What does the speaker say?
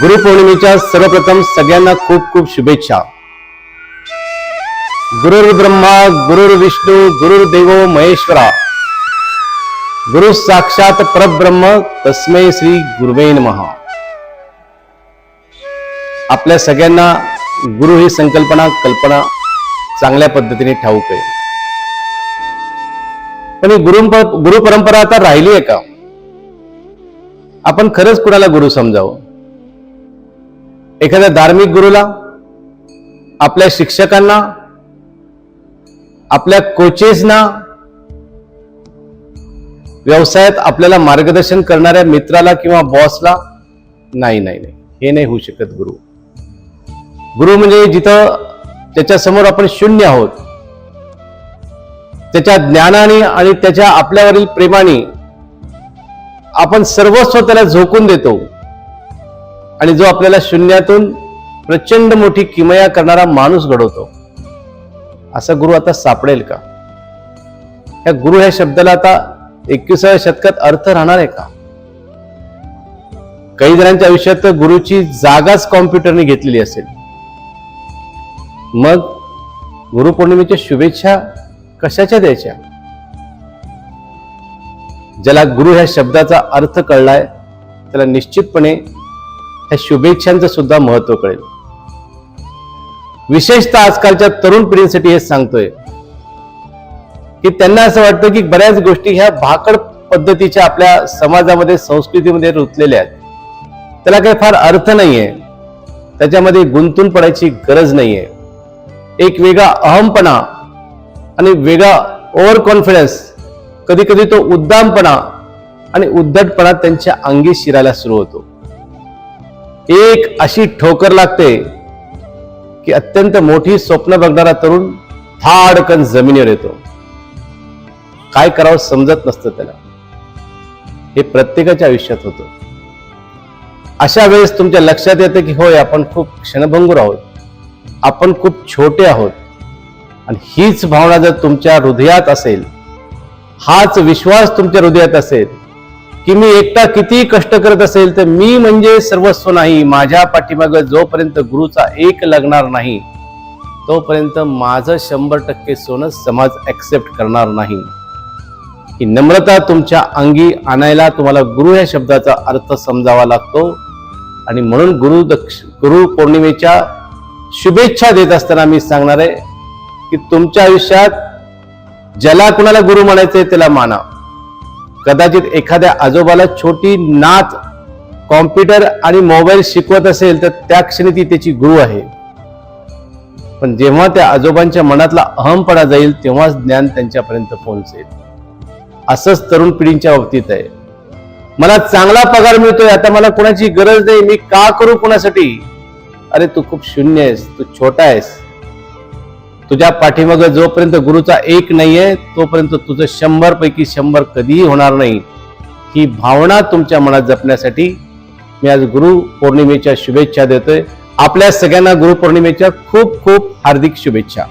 गुरुपौर्णिमेच्या सर्वप्रथम सगळ्यांना खूप खूप शुभेच्छा. गुरुर् ब्रह्मा गुरुर्विष्णू गुरुर्देवो महेश्वरा, गुरु साक्षात परब्रह्म तस्मै श्री गुरुवे नमः. आपल्या सगळ्यांना गुरु ही कल्पना चांगल्या पद्धतीने ठाऊक आहे, पण ही गुरु परंपरा आता राहिली आहे का? आपण खरंच कुणाला गुरु समजावं? एखाद्या धार्मिक गुरुला, आपल्या शिक्षकांना, आपल्या कोचेसना, व्यवसायात आपल्याला मार्गदर्शन करणाऱ्या मित्राला किंवा बॉसला? नाही, हे नाही होऊ शकत. गुरु म्हणजे जिथं त्याच्या समोर आपण शून्य आहोत, त्याच्या ज्ञानाने आणि त्याच्या आपल्यावरील प्रेमाने आपण सर्वस्व त्याला झोकून देतो, आणि जो आपल्याला शून्यातून प्रचंड मोठी किमया करणारा माणूस घडवतो. असा गुरु आता सापडेल का? या गुरु ह्या शब्दाला आता 21व्या शतकात अर्थ राहणार आहे का? काही जणांच्या आयुष्यात गुरुची जागाच कॉम्प्युटरने घेतलेली असेल. मग गुरुपौर्णिमेच्या शुभेच्छा कशाच्या द्यायच्या? ज्याला गुरु ह्या शब्दाचा अर्थ कळलाय त्याला निश्चितपणे ह्या शुभेच्छांचं सुद्धा महत्व कळेल. विशेषतः आजकालच्या तरुण पिढीसाठी हे सांगतोय की त्यांना असं वाटतं की बऱ्याच गोष्टी ह्या भाकड पद्धतीच्या आपल्या समाजामध्ये, संस्कृतीमध्ये रुतलेल्या आहेत. त्याला काही फार अर्थ नाहीये, त्याच्यामध्ये गुंतून पडायची गरज नाहीये. एक वेगळा अहमपणा आणि वेगळा ओव्हर कॉन्फिडन्स, कधी कधी तो उद्दामपणा आणि उद्धटपणा त्यांच्या अंगी शिरायला सुरू होतो. एक अशी ठोकर लागते की अत्यंत मोठी स्वप्न बघणारा तरुण थाडकन जमिनीवर येतो. काय करावं समजत नसतं त्याला. हे प्रत्येकाच्या आयुष्यात होतं. अशा वेळेस तुमच्या लक्षात येतं की होय, आपण खूप क्षणभंगूर आहोत, आपण खूप छोटे आहोत. आणि हीच भावना जर तुमच्या हृदयात असेल, हाच विश्वास तुमच्या हृदयात असेल की मी एकटा किती कष्ट करत असेल तर मी म्हणजे सर्वस्व नाही, माझ्या पाठीमागे जोपर्यंत गुरुचा एक लागणार नाही तोपर्यंत माझं 100% सोनं समाज ऍक्सेप्ट करणार नाही. ही नम्रता तुमच्या अंगी आणायला तुम्हाला गुरु या शब्दाचा अर्थ समजावा लागतो. आणि म्हणून गुरु पौर्णिमेच्या शुभेच्छा देत असताना मी सांगणार आहे की तुमच्या आयुष्यात ज्याला कुणाला गुरु म्हणायचंय त्याला माना. कदाचित एखाद्या आजोबाला छोटी नात कॉम्प्युटर आणि मोबाईल शिकवत असेल तर त्या क्षणी ती त्याची गुरु आहे. पण जेव्हा त्या आजोबांच्या मनातला अहमपणा जाईल तेव्हाच ज्ञान त्यांच्यापर्यंत पोहोचेल. असंच तरुण पिढींच्या बाबतीत आहे. मला चांगला पगार मिळतोय, आता मला कोणाची गरज नाही, मी का करू कोणासाठी? अरे तू खूप शून्य आहेस, तू छोटा आहेस. तुझ्या पाठीमागे जोपर्यंत गुरुचा एक नाहीये तोपर्यंत तुझं 100 पैकी 100 कधीही होणार नाही. ही भावना तुमच्या मनात जपण्यासाठी मी आज गुरु पौर्णिमेच्या शुभेच्छा देतोय. आपल्या सगळ्यांना गुरु पौर्णिमेच्या खूप खूप हार्दिक शुभेच्छा.